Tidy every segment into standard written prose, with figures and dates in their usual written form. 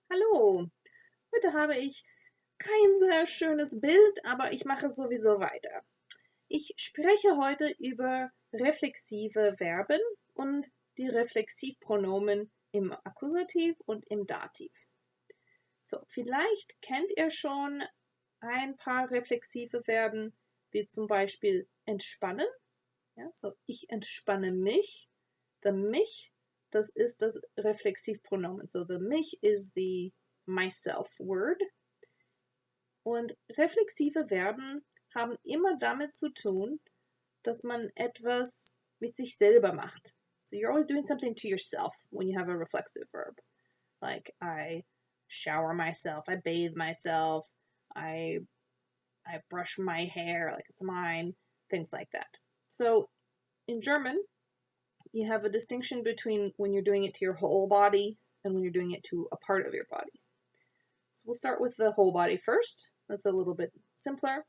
Hallo, heute habe ich kein sehr schönes Bild, aber ich mache sowieso weiter. Ich spreche heute über reflexive Verben und die Reflexivpronomen im Akkusativ und im Dativ. So, vielleicht kennt ihr schon ein paar reflexive Verben, wie zum Beispiel entspannen. Ja, so, ich entspanne mich. The mich, das ist das Reflexivpronomen. So, the mich is the myself word. Und reflexive Verben haben immer damit zu tun, dass man etwas mit sich selber macht. So you're always doing something to yourself when you have a reflexive verb. Like I shower myself, I bathe myself, I brush my hair like it's mine, things like that. So in German, you have a distinction between when you're doing it to your whole body and when you're doing it to a part of your body. So we'll start with the whole body first. That's a little bit simpler.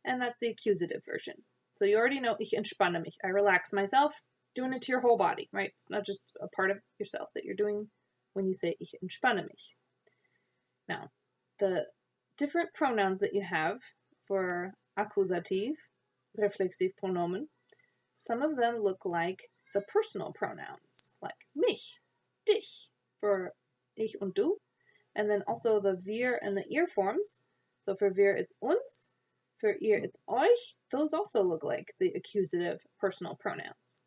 And that's the accusative version. So you already know, ich entspanne mich. I relax myself, doing it to your whole body, right? It's not just a part of yourself that you're doing when you say ich entspanne mich. Now, the different pronouns that you have for Akkusativ, reflexive Pronomen, some of them look like the personal pronouns, like mich, dich, for ich und du, and then also the wir and the ihr forms. So for wir, it's uns, for ihr, it's euch. Those also look like the accusative personal pronouns.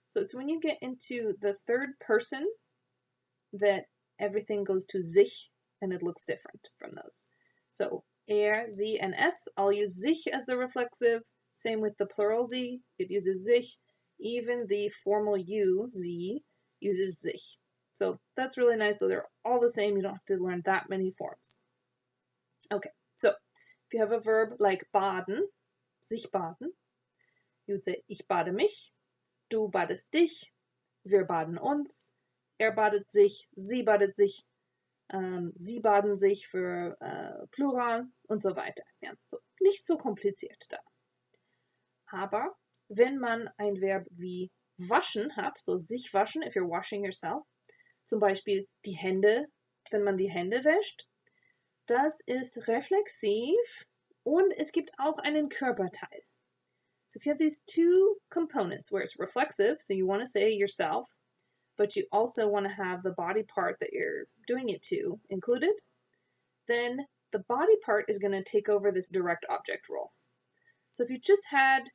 So it's when you get into the third person that everything goes to sich and it looks different from those. So er, sie, and es all use sich as the reflexive. Same with the plural sie, it uses sich. Even the formal you, sie, uses sich. So that's really nice. So they're all the same. You don't have to learn that many forms. Okay, so if you have a verb like baden, sich baden, you would say ich bade mich, du badest dich, wir baden uns, er badet sich, sie badet sich, sie baden sich für Plural und so weiter. Ja, so nicht so kompliziert da. Aber wenn man ein Verb wie waschen hat, so sich waschen, if you're washing yourself, zum Beispiel die Hände, wenn man die Hände wäscht, das ist reflexiv und es gibt auch einen Körperteil. So if you have these two components where it's reflexive, so you want to say yourself, but you also want to have the body part that you're doing it to included, then the body part is going to take over this direct object role. So if you just had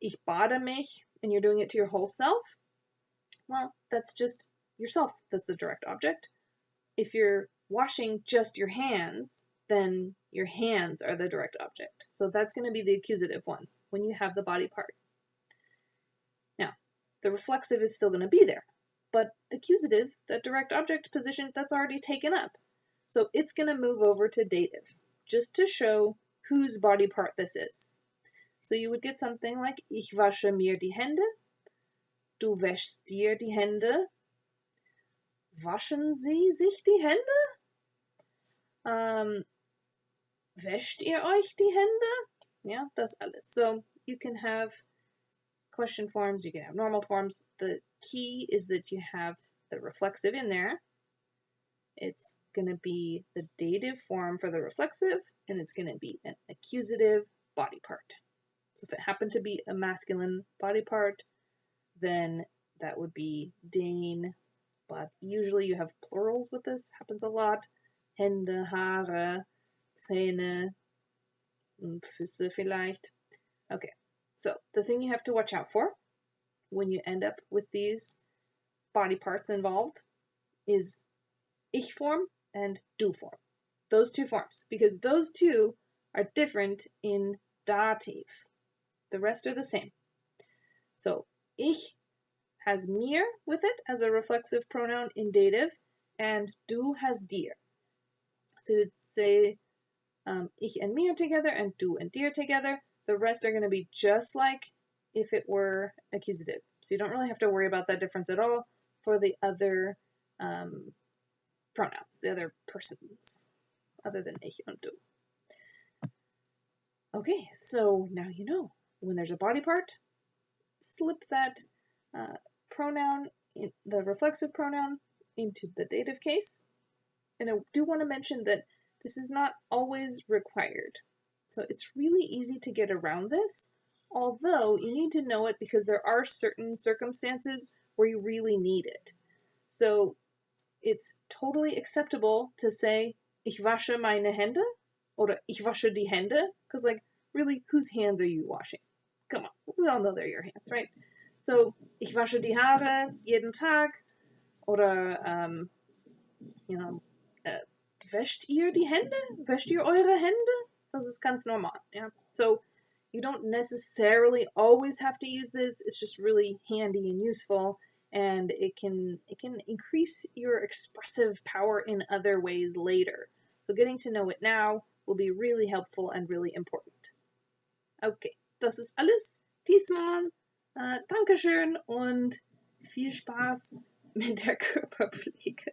ich bade mich and you're doing it to your whole self, well, that's just yourself. That's the direct object. If you're washing just your hands, then your hands are the direct object. So that's going to be the accusative one when you have the body part. Now, the reflexive is still going to be there, but accusative, that direct object position, that's already taken up. So it's going to move over to dative, just to show whose body part this is. So you would get something like ich wasche mir die Hände, du wäschst dir die Hände, waschen Sie sich die Hände? Wäscht ihr euch die Hände? Yeah, das alles. So you can have question forms, you can have normal forms. The key is that you have the reflexive in there. It's going to be the dative form for the reflexive, and it's going to be an accusative body part. So if it happened to be a masculine body part, then that would be den, but usually you have plurals with this, happens a lot. Hände, Haare, Zähne, Füße vielleicht. Okay, so the thing you have to watch out for when you end up with these body parts involved is ich form and du form. Those two forms, because those two are different in dative. The rest are the same. So ich has mir with it as a reflexive pronoun in dative, and du has dir. So you'd say ich and mir together and du and dir together. The rest are going to be just like if it were accusative. So you don't really have to worry about that difference at all for the other pronouns, the other persons, other than ich und du. Okay, so now you know. When there's a body part, slip that pronoun, the reflexive pronoun, into the dative case. And I do want to mention that this is not always required. So it's really easy to get around this, although you need to know it because there are certain circumstances where you really need it. So it's totally acceptable to say, ich wasche meine Hände, oder ich wasche die Hände, because like, really, whose hands are you washing? Come on, we all know they're your hands, right? So, ich wasche die Haare jeden Tag, oder, you know, wäscht ihr die Hände? Wäscht ihr eure Hände? Das ist ganz normal, yeah? So, you don't necessarily always have to use this, it's just really handy and useful, and it can increase your expressive power in other ways later. So getting to know it now will be really helpful and really important. Okay, das ist alles diesmal. Dankeschön und viel Spaß mit der Körperpflege.